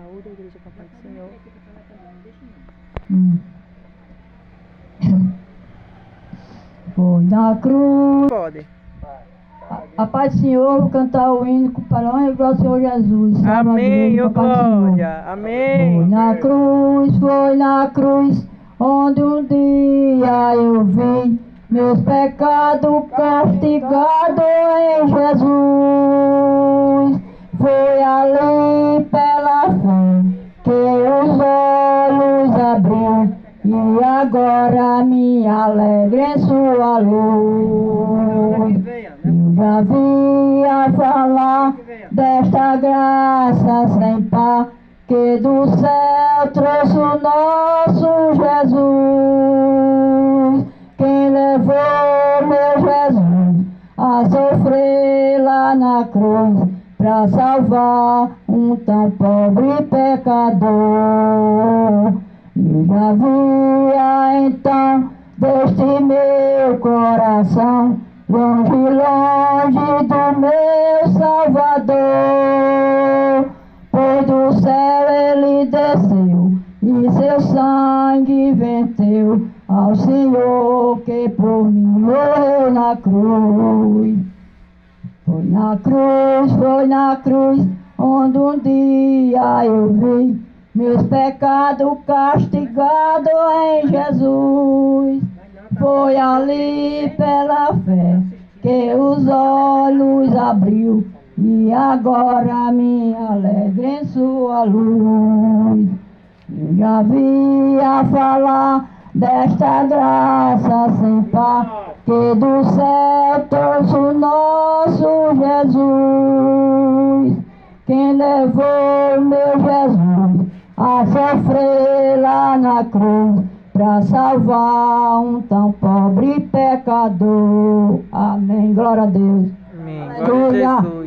saúde, a igreja Papai do Senhor. Foi na cruz. Pode. A paz do Senhor, vou cantar o hino para a honra e glória do Senhor Jesus. Amém, ô Papai do Senhor. glória. Amém. Foi na cruz, onde um dia eu vi meus pecados castigados em Jesus. Foi ali pela fé que os olhos abriu, e agora me alegro em sua luz. Eu já via falar desta graça sem par, que do céu trouxe o nosso Jesus. Quem levou meu Jesus a sofrer lá na cruz, pra salvar um tão pobre pecador. Eu já via então deste meu coração, longe, longe do meu Salvador. Pois do céu ele desceu e seu sangue verteu ao Senhor que por mim morreu na cruz. Foi na cruz, onde um dia eu vi meus pecados castigados em Jesus. Foi ali pela fé que os olhos abriu, e agora me alegro em sua luz. Eu já via falar desta graça sem par, que do céu trouxe o nosso Jesus. Quem levou meu Jesus a sofrer lá na cruz, pra salvar um tão pobre pecador. Amém. Glória a Deus. Amém. Glória a Jesus.